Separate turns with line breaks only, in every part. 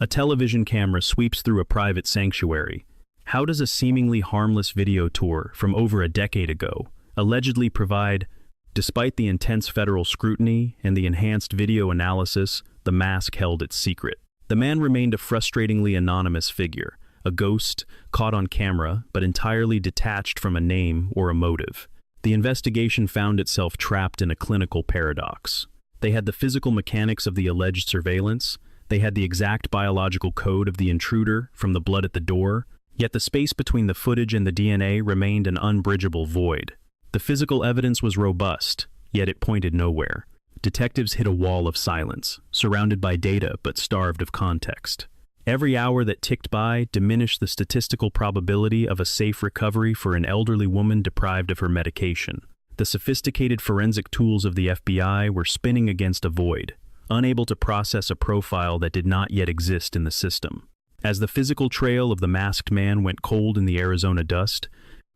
A television camera sweeps through a private sanctuary. How does a seemingly harmless video tour from over a decade ago allegedly provide, despite the intense federal scrutiny and the enhanced video analysis, the mask held its secret? The man remained a frustratingly anonymous figure, a ghost caught on camera but entirely detached from a name or a motive. The investigation found itself trapped in a clinical paradox. They had the physical mechanics of the alleged surveillance, they had the exact biological code of the intruder from the blood at the door, yet the space between the footage and the DNA remained an unbridgeable void. The physical evidence was robust, yet it pointed nowhere. Detectives hit a wall of silence, surrounded by data but starved of context. Every hour that ticked by diminished the statistical probability of a safe recovery for an elderly woman deprived of her medication. The sophisticated forensic tools of the FBI were spinning against a void, unable to process a profile that did not yet exist in the system. As the physical trail of the masked man went cold in the Arizona dust,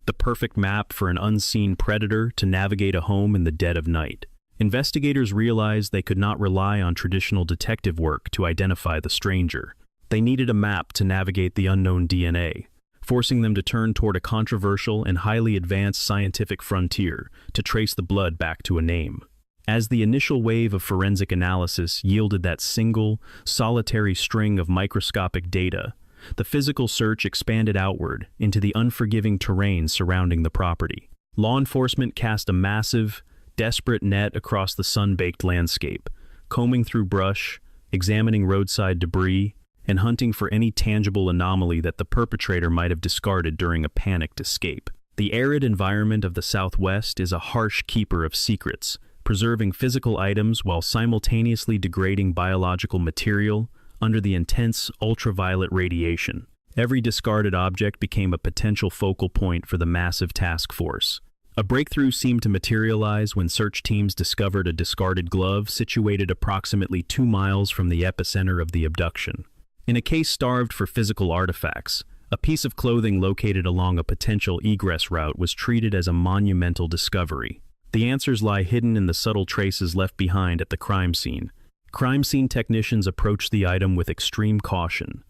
the perfect map for an unseen predator to navigate a home in the dead of night, investigators realized they could not rely on traditional detective work to identify the stranger. They needed a map to navigate the unknown DNA, forcing them to turn toward a controversial and highly advanced scientific frontier to trace the blood back to a name. As the initial wave of forensic analysis yielded that single, solitary string of microscopic data, the physical search expanded outward into the unforgiving terrain surrounding the property. Law enforcement cast a massive, desperate net across the sun-baked landscape, combing through brush, examining roadside debris, and hunting for any tangible anomaly that the perpetrator might have discarded during a panicked escape. The arid environment of the Southwest is a harsh keeper of secrets, preserving physical items while simultaneously degrading biological material under the intense ultraviolet radiation. Every discarded object became a potential focal point for the massive task force. A breakthrough seemed to materialize when search teams discovered a discarded glove situated approximately 2 miles from the epicenter of the abduction. In a case starved for physical artifacts, a piece of clothing located along a potential egress route was treated as a monumental discovery. The answers lie hidden in the subtle traces left behind at the crime scene. Crime scene technicians approached the item with extreme caution,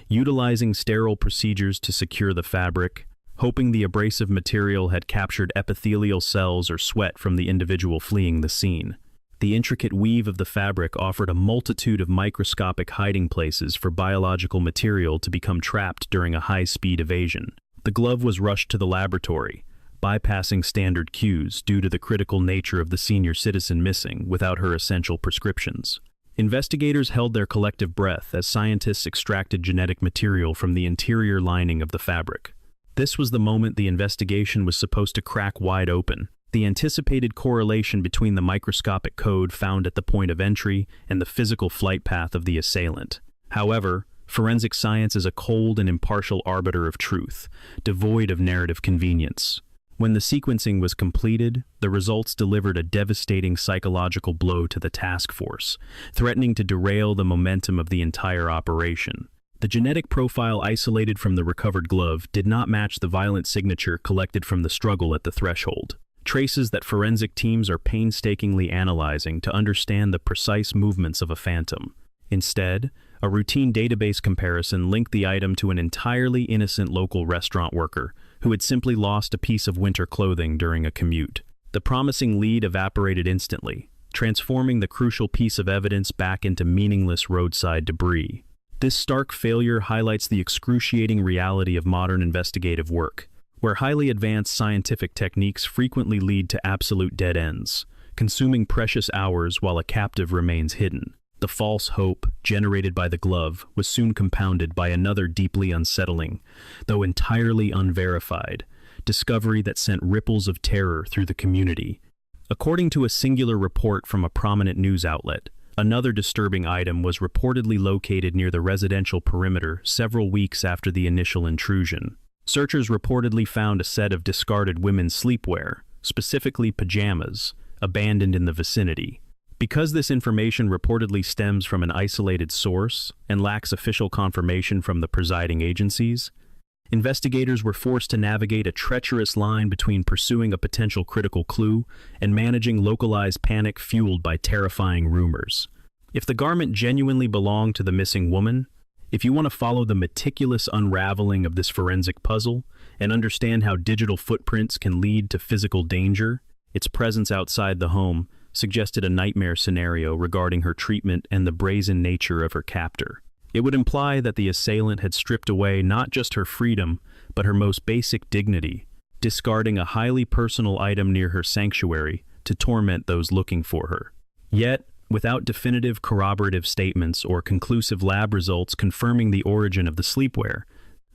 utilizing sterile procedures to secure the fabric, hoping the abrasive material had captured epithelial cells or sweat from the individual fleeing the scene. The intricate weave of the fabric offered a multitude of microscopic hiding places for biological material to become trapped during a high-speed evasion. The glove was rushed to the laboratory, bypassing standard cues due to the critical nature of the senior citizen missing without her essential prescriptions. Investigators held their collective breath as scientists extracted genetic material from the interior lining of the fabric. This was the moment the investigation was supposed to crack wide open. The anticipated correlation between the microscopic code found at the point of entry and the physical flight path of the assailant. However, forensic science is a cold and impartial arbiter of truth, devoid of narrative convenience. When the sequencing was completed, the results delivered a devastating psychological blow to the task force, threatening to derail the momentum of the entire operation. The genetic profile isolated from the recovered glove did not match the violent signature collected from the struggle at the threshold, traces that forensic teams are painstakingly analyzing to understand the precise movements of a phantom. Instead, a routine database comparison linked the item to an entirely innocent local restaurant worker who had simply lost a piece of winter clothing during a commute. The promising lead evaporated instantly, transforming the crucial piece of evidence back into meaningless roadside debris. This stark failure highlights the excruciating reality of modern investigative work, where highly advanced scientific techniques frequently lead to absolute dead ends, consuming precious hours while a captive remains hidden. The false hope generated by the glove was soon compounded by another deeply unsettling, though entirely unverified, discovery that sent ripples of terror through the community. According to a singular report from a prominent news outlet, another disturbing item was reportedly located near the residential perimeter several weeks after the initial intrusion. Searchers reportedly found a set of discarded women's sleepwear, specifically pajamas, abandoned in the vicinity. Because this information reportedly stems from an isolated source and lacks official confirmation from the presiding agencies, investigators were forced to navigate a treacherous line between pursuing a potential critical clue and managing localized panic fueled by terrifying rumors. If the garment genuinely belonged to the missing woman, If you want to follow the meticulous unraveling of this forensic puzzle and understand how digital footprints can lead to physical danger, its presence outside the home suggested a nightmare scenario regarding her treatment and the brazen nature of her captor. It would imply that the assailant had stripped away not just her freedom, but her most basic dignity, discarding a highly personal item near her sanctuary to torment those looking for her. Yet, without definitive corroborative statements or conclusive lab results confirming the origin of the sleepwear,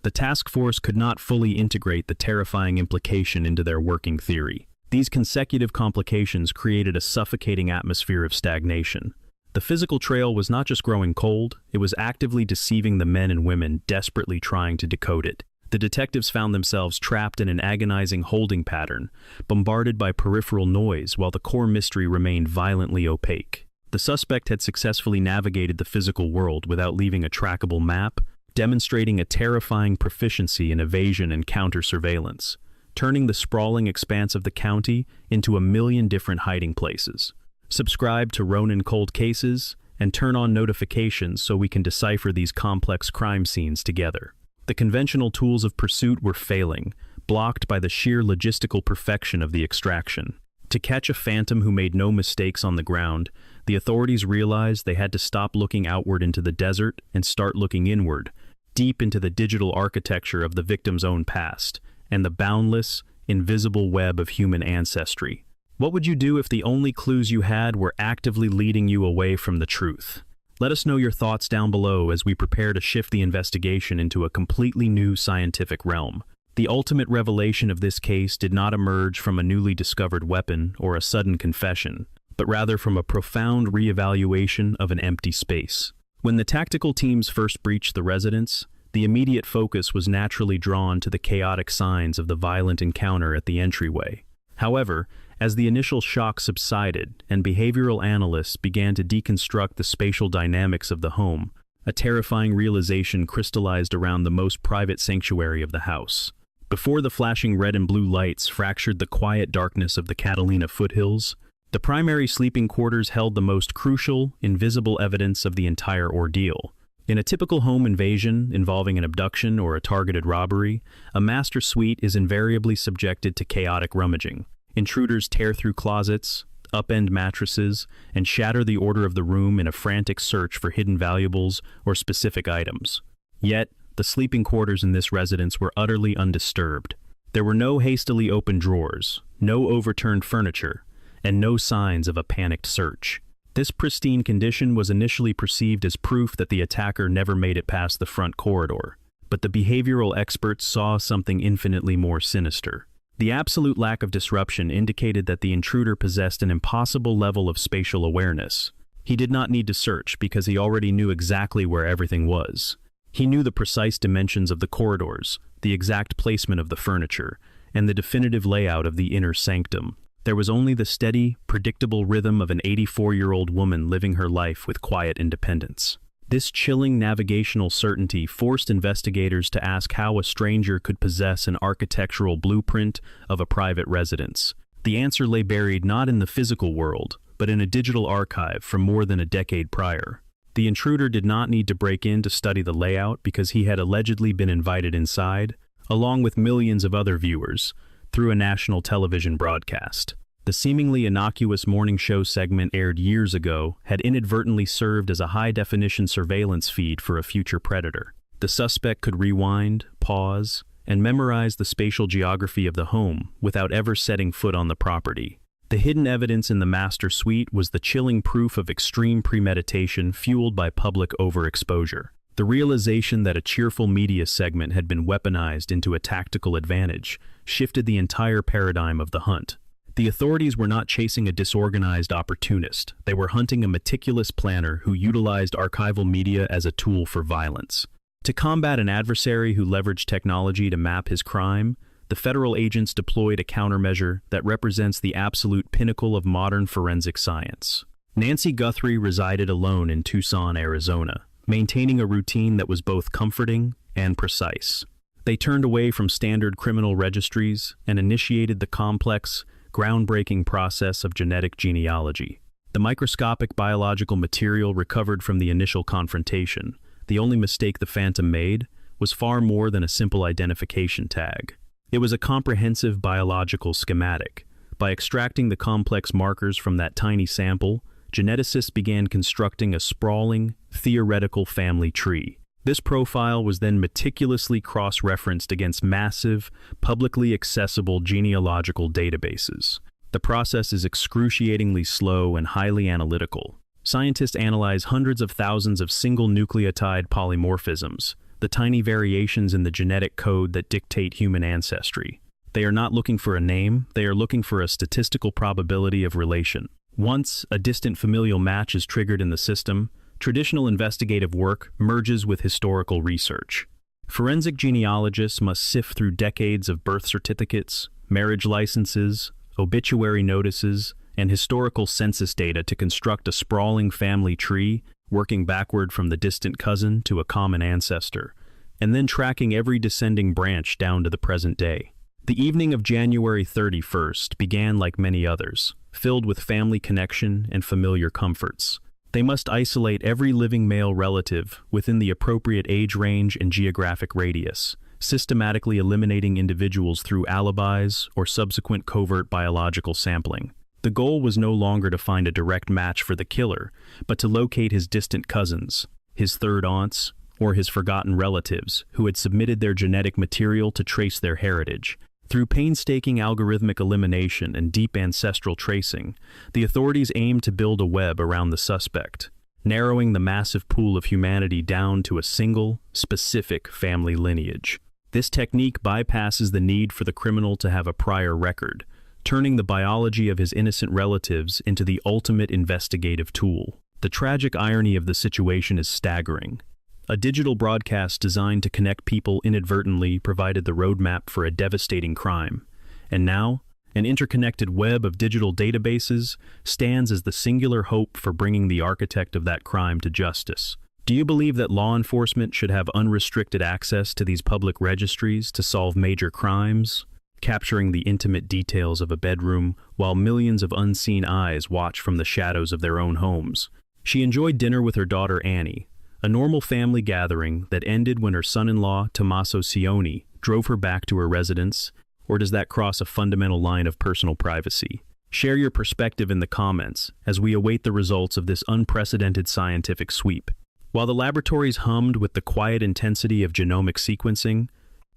the task force could not fully integrate the terrifying implication into their working theory. These consecutive complications created a suffocating atmosphere of stagnation. The physical trail was not just growing cold, it was actively deceiving the men and women desperately trying to decode it. The detectives found themselves trapped in an agonizing holding pattern, bombarded by peripheral noise while the core mystery remained violently opaque. The suspect had successfully navigated the physical world without leaving a trackable map, demonstrating a terrifying proficiency in evasion and counter-surveillance, turning the sprawling expanse of the county into a million different hiding places. Subscribe to Ronan Cold Cases and turn on notifications so we can decipher these complex crime scenes together. The conventional tools of pursuit were failing, blocked by the sheer logistical perfection of the extraction. To catch a phantom who made no mistakes on the ground, the authorities realized they had to stop looking outward into the desert and start looking inward, deep into the digital architecture of the victim's own past, and the boundless, invisible web of human ancestry. What would you do if the only clues you had were actively leading you away from the truth? Let us know your thoughts down below as we prepare to shift the investigation into a completely new scientific realm. The ultimate revelation of this case did not emerge from a newly discovered weapon or a sudden confession, but rather from a profound reevaluation of an empty space. When the tactical teams first breached the residence, the immediate focus was naturally drawn to the chaotic signs of the violent encounter at the entryway. However, as the initial shock subsided and behavioral analysts began to deconstruct the spatial dynamics of the home, a terrifying realization crystallized around the most private sanctuary of the house. Before the flashing red and blue lights fractured the quiet darkness of the Catalina foothills, the primary sleeping quarters held the most crucial, invisible evidence of the entire ordeal. In a typical home invasion involving an abduction or a targeted robbery, a master suite is invariably subjected to chaotic rummaging. Intruders tear through closets, upend mattresses, and shatter the order of the room in a frantic search for hidden valuables or specific items. Yet, the sleeping quarters in this residence were utterly undisturbed. There were no hastily opened drawers, no overturned furniture, and no signs of a panicked search. This pristine condition was initially perceived as proof that the attacker never made it past the front corridor, but the behavioral experts saw something infinitely more sinister. The absolute lack of disruption indicated that the intruder possessed an impossible level of spatial awareness. He did not need to search because he already knew exactly where everything was. He knew the precise dimensions of the corridors, the exact placement of the furniture, and the definitive layout of the inner sanctum. There was only the steady, predictable rhythm of an 84-year-old woman living her life with quiet independence. This chilling navigational certainty forced investigators to ask how a stranger could possess an architectural blueprint of a private residence. The answer lay buried not in the physical world, but in a digital archive from more than a decade prior. The intruder did not need to break in to study the layout because he had allegedly been invited inside, along with millions of other viewers, through a national television broadcast. The seemingly innocuous morning show segment aired years ago had inadvertently served as a high-definition surveillance feed for a future predator. The suspect could rewind, pause, and memorize the spatial geography of the home without ever setting foot on the property. The hidden evidence in the master suite was the chilling proof of extreme premeditation fueled by public overexposure. The realization that a cheerful media segment had been weaponized into a tactical advantage shifted the entire paradigm of the hunt. The authorities were not chasing a disorganized opportunist. They were hunting a meticulous planner who utilized archival media as a tool for violence. To combat an adversary who leveraged technology to map his crime, the federal agents deployed a countermeasure that represents the absolute pinnacle of modern forensic science. Nancy Guthrie resided alone in Tucson, Arizona, maintaining a routine that was both comforting and precise. They turned away from standard criminal registries and initiated the complex, groundbreaking process of genetic genealogy. The microscopic biological material recovered from the initial confrontation, the only mistake the Phantom made was far more than a simple identification tag. It was a comprehensive biological schematic. By extracting the complex markers from that tiny sample, geneticists began constructing a sprawling, theoretical family tree. This profile was then meticulously cross-referenced against massive, publicly accessible genealogical databases. The process is excruciatingly slow and highly analytical. Scientists analyze hundreds of thousands of single nucleotide polymorphisms, the tiny variations in the genetic code that dictate human ancestry. They are not looking for a name, they are looking for a statistical probability of relation. Once a distant familial match is triggered in the system, traditional investigative work merges with historical research. Forensic genealogists must sift through decades of birth certificates, marriage licenses, obituary notices, and historical census data to construct a sprawling family tree, working backward from the distant cousin to a common ancestor, and then tracking every descending branch down to the present day. The evening of January 31st began like many others, filled with family connection and familiar comforts. They must isolate every living male relative within the appropriate age range and geographic radius, systematically eliminating individuals through alibis or subsequent covert biological sampling. The goal was no longer to find a direct match for the killer, but to locate his distant cousins, his third aunts, or his forgotten relatives who had submitted their genetic material to trace their heritage. Through painstaking algorithmic elimination and deep ancestral tracing, the authorities aimed to build a web around the suspect, narrowing the massive pool of humanity down to a single, specific family lineage. This technique bypasses the need for the criminal to have a prior record, turning the biology of his innocent relatives into the ultimate investigative tool. The tragic irony of the situation is staggering. A digital broadcast designed to connect people inadvertently provided the roadmap for a devastating crime. And now, an interconnected web of digital databases stands as the singular hope for bringing the architect of that crime to justice. Do you believe that law enforcement should have unrestricted access to these public registries to solve major crimes, capturing the intimate details of a bedroom while millions of unseen eyes watch from the shadows of their own homes? She enjoyed dinner with her daughter Annie, a normal family gathering that ended when her son-in-law, Tommaso Cioni, drove her back to her residence, or does that cross a fundamental line of personal privacy? Share your perspective in the comments as we await the results of this unprecedented scientific sweep. While the laboratories hummed with the quiet intensity of genomic sequencing,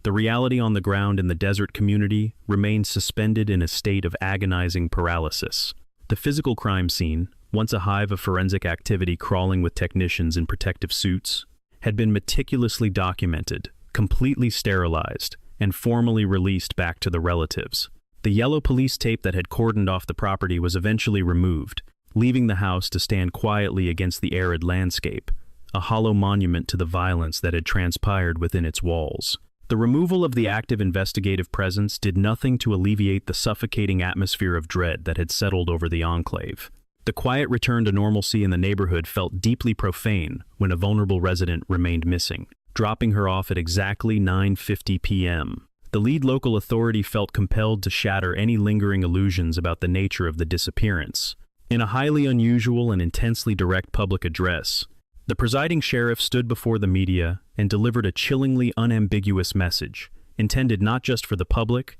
the reality on the ground in the desert community remained suspended in a state of agonizing paralysis. The physical crime scene, once a hive of forensic activity crawling with technicians in protective suits, had been meticulously documented, completely sterilized, and formally released back to the relatives. The yellow police tape that had cordoned off the property was eventually removed, leaving the house to stand quietly against the arid landscape, a hollow monument to the violence that had transpired within its walls. The removal of the active investigative presence did nothing to alleviate the suffocating atmosphere of dread that had settled over the enclave. The quiet return to normalcy in the neighborhood felt deeply profane when a vulnerable resident remained missing, dropping her off at exactly 9:50 p.m. The lead local authority felt compelled to shatter any lingering illusions about the nature of the disappearance. In a highly unusual and intensely direct public address, the presiding sheriff stood before the media and delivered a chillingly unambiguous message, intended not just for the public,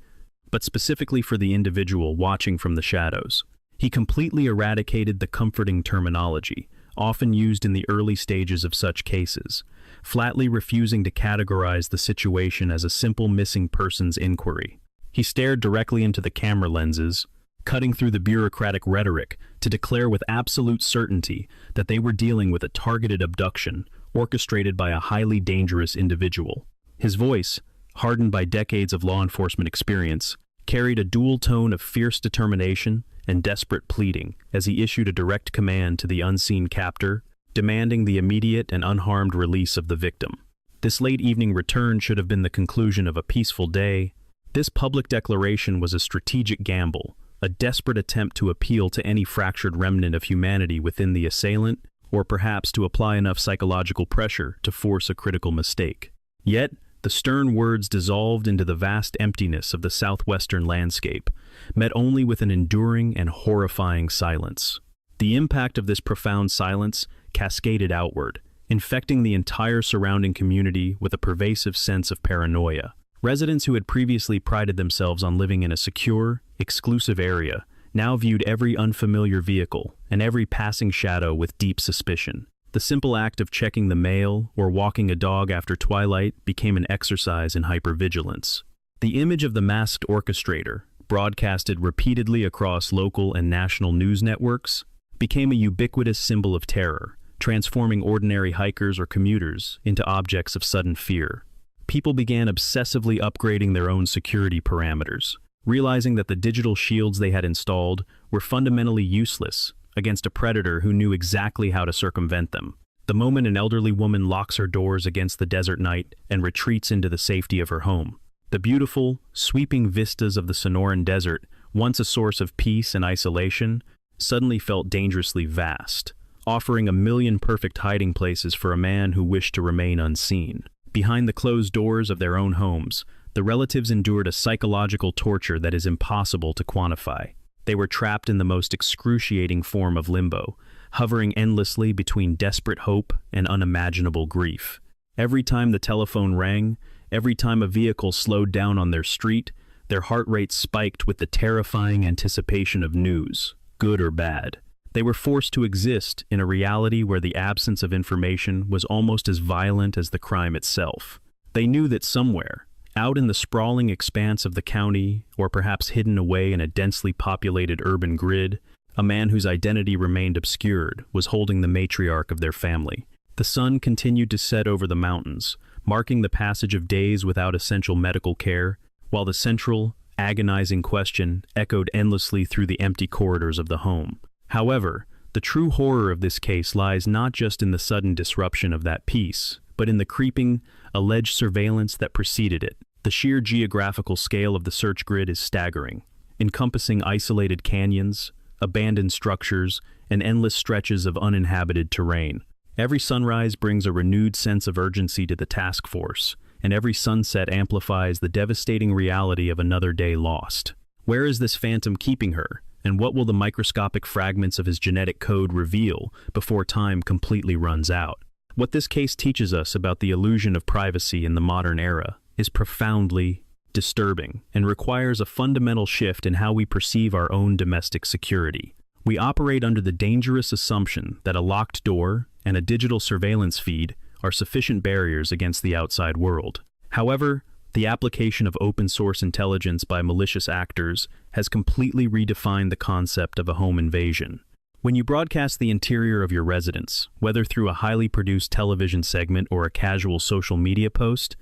but specifically for the individual watching from the shadows. He completely eradicated the comforting terminology, often used in the early stages of such cases, flatly refusing to categorize the situation as a simple missing persons inquiry. He stared directly into the camera lenses, cutting through the bureaucratic rhetoric to declare with absolute certainty that they were dealing with a targeted abduction orchestrated by a highly dangerous individual. His voice, hardened by decades of law enforcement experience, carried a dual tone of fierce determination and desperate pleading as he issued a direct command to the unseen captor, demanding the immediate and unharmed release of the victim. This late evening return should have been the conclusion of a peaceful day. This public declaration was a strategic gamble, a desperate attempt to appeal to any fractured remnant of humanity within the assailant, or perhaps to apply enough psychological pressure to force a critical mistake. Yet, the stern words dissolved into the vast emptiness of the southwestern landscape, met only with an enduring and horrifying silence. The impact of this profound silence cascaded outward, infecting the entire surrounding community with a pervasive sense of paranoia. Residents who had previously prided themselves on living in a secure, exclusive area now viewed every unfamiliar vehicle and every passing shadow with deep suspicion. The simple act of checking the mail or walking a dog after twilight became an exercise in hypervigilance. The image of the masked orchestrator, broadcasted repeatedly across local and national news networks, became a ubiquitous symbol of terror, transforming ordinary hikers or commuters into objects of sudden fear. People began obsessively upgrading their own security parameters, realizing that the digital shields they had installed were fundamentally useless against a predator who knew exactly how to circumvent them. The moment an elderly woman locks her doors against the desert night and retreats into the safety of her home, the beautiful, sweeping vistas of the Sonoran Desert, once a source of peace and isolation, suddenly felt dangerously vast, offering a million perfect hiding places for a man who wished to remain unseen. Behind the closed doors of their own homes, the relatives endured a psychological torture that is impossible to quantify. They were trapped in the most excruciating form of limbo, hovering endlessly between desperate hope and unimaginable grief. Every time the telephone rang, every time a vehicle slowed down on their street, their heart rate spiked with the terrifying anticipation of news, good or bad. They were forced to exist in a reality where the absence of information was almost as violent as the crime itself. They knew that somewhere, out in the sprawling expanse of the county, or perhaps hidden away in a densely populated urban grid, a man whose identity remained obscured was holding the matriarch of their family. The sun continued to set over the mountains, marking the passage of days without essential medical care, while the central, agonizing question echoed endlessly through the empty corridors of the home. However, the true horror of this case lies not just in the sudden disruption of that peace, but in the creeping, alleged surveillance that preceded it. The sheer geographical scale of the search grid is staggering, encompassing isolated canyons, abandoned structures, and endless stretches of uninhabited terrain. Every sunrise brings a renewed sense of urgency to the task force, and every sunset amplifies the devastating reality of another day lost. Where is this phantom keeping her, and what will the microscopic fragments of his genetic code reveal before time completely runs out? What this case teaches us about the illusion of privacy in the modern era is profoundly disturbing and requires a fundamental shift in how we perceive our own domestic security. We operate under the dangerous assumption that a locked door and a digital surveillance feed are sufficient barriers against the outside world. However, the application of open-source intelligence by malicious actors has completely redefined the concept of a home invasion. When you broadcast the interior of your residence, whether through a highly produced television segment or a casual social media post,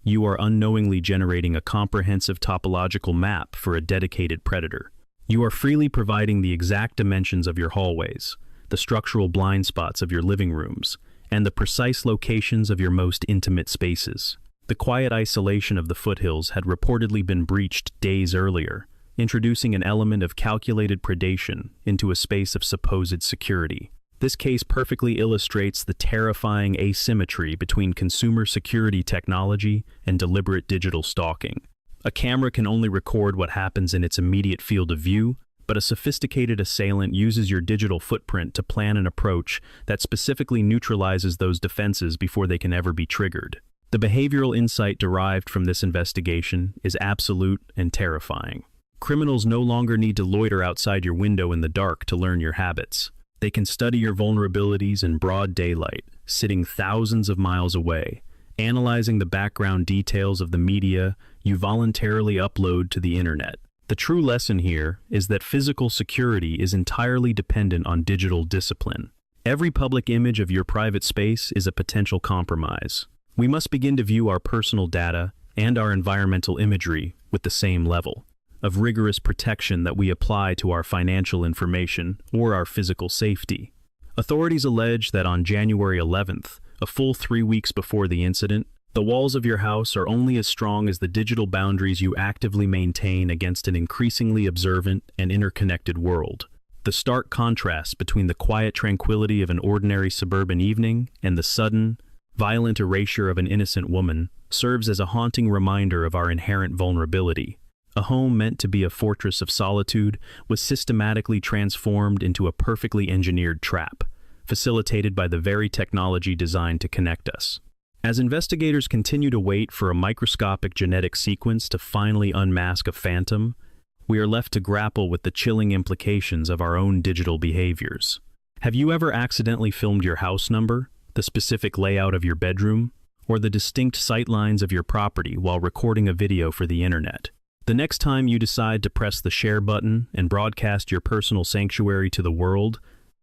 you are unknowingly generating a comprehensive topological map for a dedicated predator. You are freely providing the exact dimensions of your hallways, the structural blind spots of your living rooms, and the precise locations of your most intimate spaces. The quiet isolation of the foothills had reportedly been breached days earlier, introducing an element of calculated predation into a space of supposed security. This case perfectly illustrates the terrifying asymmetry between consumer security technology and deliberate digital stalking. A camera can only record what happens in its immediate field of view, but a sophisticated assailant uses your digital footprint to plan an approach that specifically neutralizes those defenses before they can ever be triggered. The behavioral insight derived from this investigation is absolute and terrifying. Criminals no longer need to loiter outside your window in the dark to learn your habits. They can study your vulnerabilities in broad daylight, sitting thousands of miles away, analyzing the background details of the media you voluntarily upload to the internet. The true lesson here is that physical security is entirely dependent on digital discipline. Every public image of your private space is a potential compromise. We must begin to view our personal data and our environmental imagery with the same level of rigorous protection that we apply to our financial information or our physical safety. Authorities allege that on January 11th, a full 3 weeks before the incident, the walls of your house are only as strong as the digital boundaries you actively maintain against an increasingly observant and interconnected world. The stark contrast between the quiet tranquility of an ordinary suburban evening and the sudden, violent erasure of an innocent woman serves as a haunting reminder of our inherent vulnerability. A home meant to be a fortress of solitude was systematically transformed into a perfectly engineered trap, facilitated by the very technology designed to connect us. As investigators continue to wait for a microscopic genetic sequence to finally unmask a phantom, we are left to grapple with the chilling implications of our own digital behaviors. Have you ever accidentally filmed your house number, the specific layout of your bedroom, or the distinct sightlines of your property while recording a video for the internet? The next time you decide to press the share button and broadcast your personal sanctuary to the world,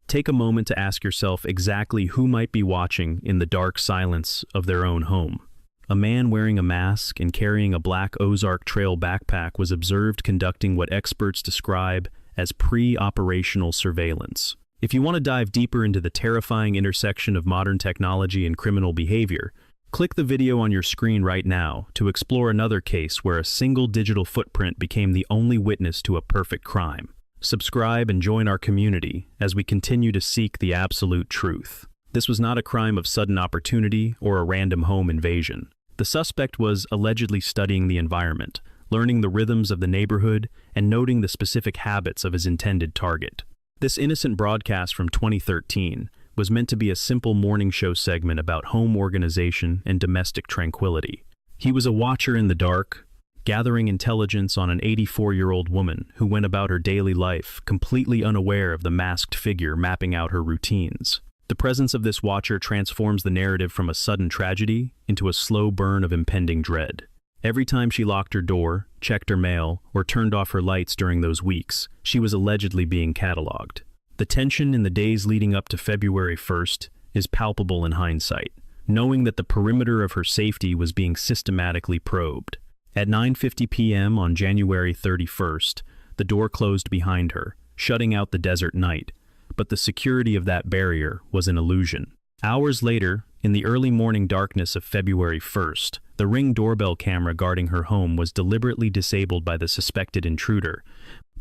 take a moment to ask yourself exactly who might be watching in the dark silence of their own home. A man wearing a mask and carrying a black Ozark Trail backpack was observed conducting what experts describe as pre-operational surveillance. If you want to dive deeper into the terrifying intersection of modern technology and criminal behavior, click the video on your screen right now to explore another case where a single digital footprint became the only witness to a perfect crime. Subscribe and join our community as we continue to seek the absolute truth. This was not a crime of sudden opportunity or a random home invasion. The suspect was allegedly studying the environment, learning the rhythms of the neighborhood, and noting the specific habits of his intended target. This innocent broadcast from 2013 was meant to be a simple morning show segment about home organization and domestic tranquility. He was a watcher in the dark, gathering intelligence on an 84-year-old woman who went about her daily life completely unaware of the masked figure mapping out her routines. The presence of this watcher transforms the narrative from a sudden tragedy into a slow burn of impending dread. Every time she locked her door, checked her mail, or turned off her lights during those weeks, she was allegedly being cataloged. The tension in the days leading up to February 1st is palpable in hindsight, knowing that the perimeter of her safety was being systematically probed. At 9:50 p.m. on January 31st, the door closed behind her, shutting out the desert night, but the security of that barrier was an illusion. Hours later, in the early morning darkness of February 1st, the Ring doorbell camera guarding her home was deliberately disabled by the suspected intruder,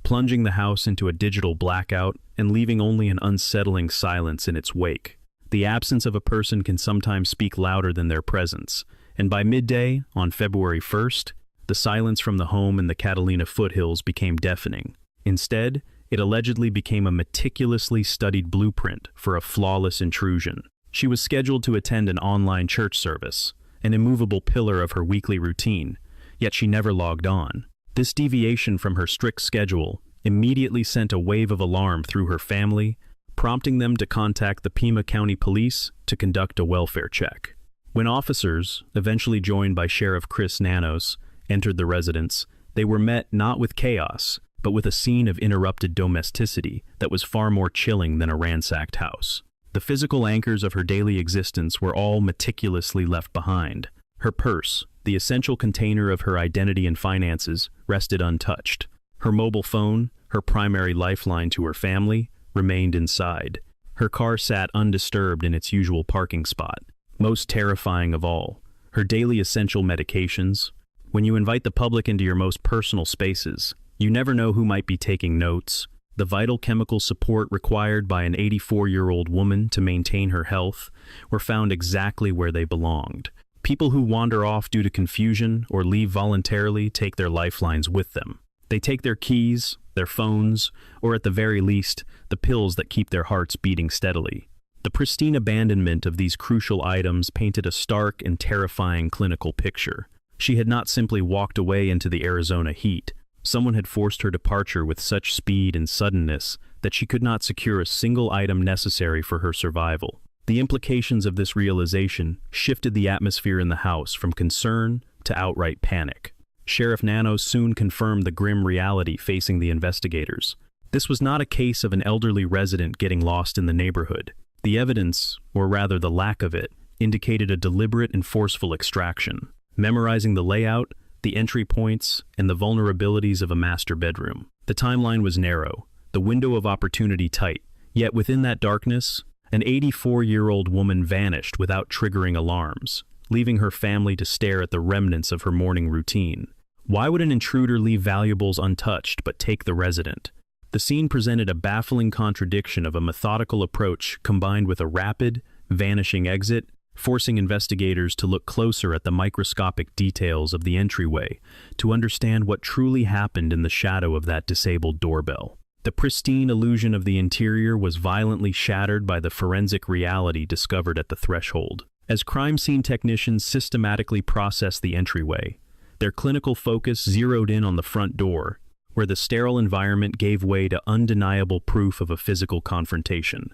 plunging the house into a digital blackout and leaving only an unsettling silence in its wake. The absence of a person can sometimes speak louder than their presence, and by midday, on February 1st, the silence from the home in the Catalina foothills became deafening. Instead, it allegedly became a meticulously studied blueprint for a flawless intrusion. She was scheduled to attend an online church service, an immovable pillar of her weekly routine, yet she never logged on. This deviation from her strict schedule immediately sent a wave of alarm through her family, prompting them to contact the Pima County Police to conduct a welfare check. When officers, eventually joined by Sheriff Chris Nanos, entered the residence, they were met not with chaos, but with a scene of interrupted domesticity that was far more chilling than a ransacked house. The physical anchors of her daily existence were all meticulously left behind. Her purse, the essential container of her identity and finances, rested untouched. Her mobile phone, her primary lifeline to her family, remained inside. Her car sat undisturbed in its usual parking spot. Most terrifying of all, her daily essential medications. When you invite the public into your most personal spaces, you never know who might be taking notes. The vital chemical support required by an 84-year-old woman to maintain her health were found exactly where they belonged. People who wander off due to confusion or leave voluntarily take their lifelines with them. They take their keys, their phones, or at the very least, the pills that keep their hearts beating steadily. The pristine abandonment of these crucial items painted a stark and terrifying clinical picture. She had not simply walked away into the Arizona heat. Someone had forced her departure with such speed and suddenness that she could not secure a single item necessary for her survival. The implications of this realization shifted the atmosphere in the house from concern to outright panic. Sheriff Nanos soon confirmed the grim reality facing the investigators. This was not a case of an elderly resident getting lost in the neighborhood. The evidence, or rather the lack of it, indicated a deliberate and forceful extraction. Memorizing the layout, the entry points, and the vulnerabilities of a master bedroom. The timeline was narrow, the window of opportunity tight, yet within that darkness, an 84-year-old woman vanished without triggering alarms, leaving her family to stare at the remnants of her morning routine. Why would an intruder leave valuables untouched but take the resident? The scene presented a baffling contradiction of a methodical approach combined with a rapid, vanishing exit, forcing investigators to look closer at the microscopic details of the entryway to understand what truly happened in the shadow of that disabled doorbell. The pristine illusion of the interior was violently shattered by the forensic reality discovered at the threshold. As crime scene technicians systematically processed the entryway, their clinical focus zeroed in on the front door, where the sterile environment gave way to undeniable proof of a physical confrontation.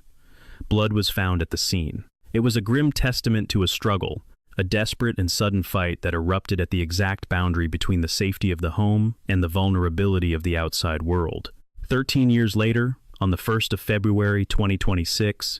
Blood was found at the scene. It was a grim testament to a struggle, a desperate and sudden fight that erupted at the exact boundary between the safety of the home and the vulnerability of the outside world. 13 years later, on the 1st of February 2026,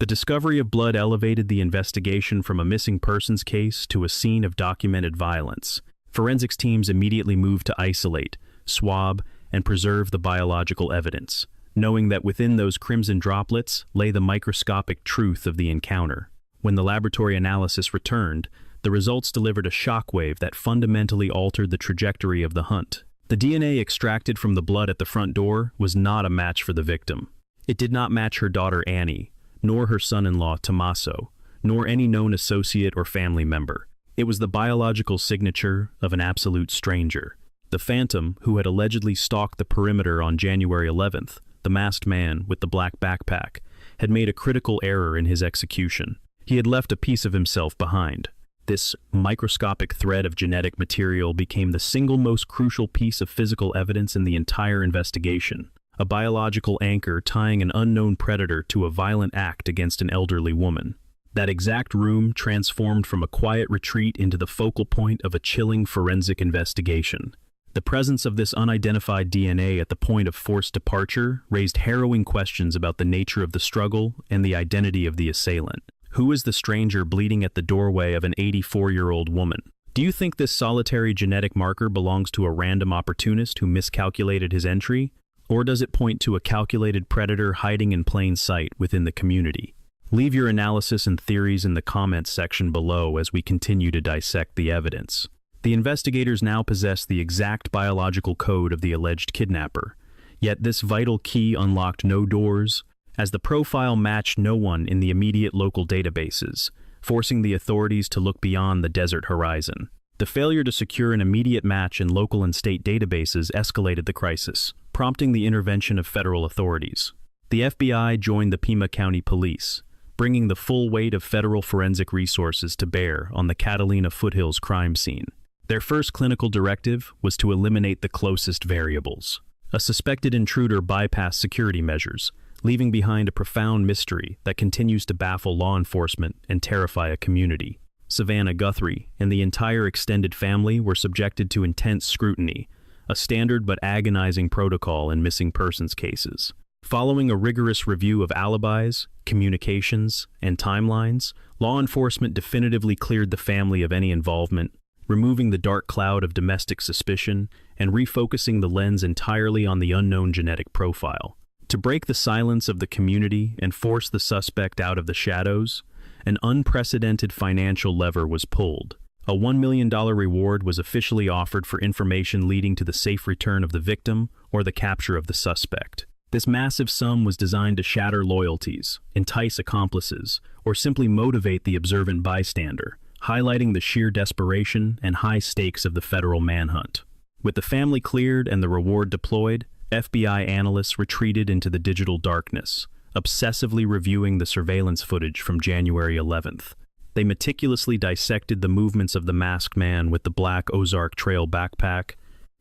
the discovery of blood elevated the investigation from a missing persons case to a scene of documented violence. Forensics teams immediately moved to isolate, swab, and preserve the biological evidence, knowing that within those crimson droplets lay the microscopic truth of the encounter. When the laboratory analysis returned, the results delivered a shockwave that fundamentally altered the trajectory of the hunt. The DNA extracted from the blood at the front door was not a match for the victim. It did not match her daughter Annie, nor her son-in-law Tommaso, nor any known associate or family member. It was the biological signature of an absolute stranger. The phantom who had allegedly stalked the perimeter on January 11th, the masked man with the black backpack, had made a critical error in his execution. He had left a piece of himself behind. This microscopic thread of genetic material became the single most crucial piece of physical evidence in the entire investigation, a biological anchor tying an unknown predator to a violent act against an elderly woman. That exact room transformed from a quiet retreat into the focal point of a chilling forensic investigation. The presence of this unidentified DNA at the point of forced departure raised harrowing questions about the nature of the struggle and the identity of the assailant. Who is the stranger bleeding at the doorway of an 84-year-old woman? Do you think this solitary genetic marker belongs to a random opportunist who miscalculated his entry? Or does it point to a calculated predator hiding in plain sight within the community? Leave your analysis and theories in the comments section below as we continue to dissect the evidence. The investigators now possess the exact biological code of the alleged kidnapper, yet this vital key unlocked no doors, as the profile matched no one in the immediate local databases, forcing the authorities to look beyond the desert horizon. The failure to secure an immediate match in local and state databases escalated the crisis, prompting the intervention of federal authorities. The FBI joined the Pima County Police, bringing the full weight of federal forensic resources to bear on the Catalina foothills crime scene. Their first clinical directive was to eliminate the closest variables. A suspected intruder bypassed security measures, leaving behind a profound mystery that continues to baffle law enforcement and terrify a community. Savannah Guthrie and the entire extended family were subjected to intense scrutiny, a standard but agonizing protocol in missing persons cases. Following a rigorous review of alibis, communications, and timelines, law enforcement definitively cleared the family of any involvement, removing the dark cloud of domestic suspicion and refocusing the lens entirely on the unknown genetic profile. To break the silence of the community and force the suspect out of the shadows, an unprecedented financial lever was pulled. A $1 million reward was officially offered for information leading to the safe return of the victim or the capture of the suspect. This massive sum was designed to shatter loyalties, entice accomplices, or simply motivate the observant bystander, highlighting the sheer desperation and high stakes of the federal manhunt. With the family cleared and the reward deployed, FBI analysts retreated into the digital darkness, obsessively reviewing the surveillance footage from January 11th. They meticulously dissected the movements of the masked man with the black Ozark Trail backpack,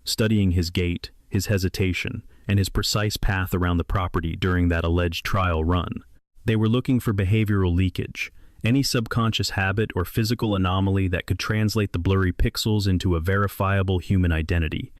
studying his gait, his hesitation, and his precise path around the property during that alleged trial run. They were looking for behavioral leakage, any subconscious habit or physical anomaly that could translate the blurry pixels into a verifiable human identity.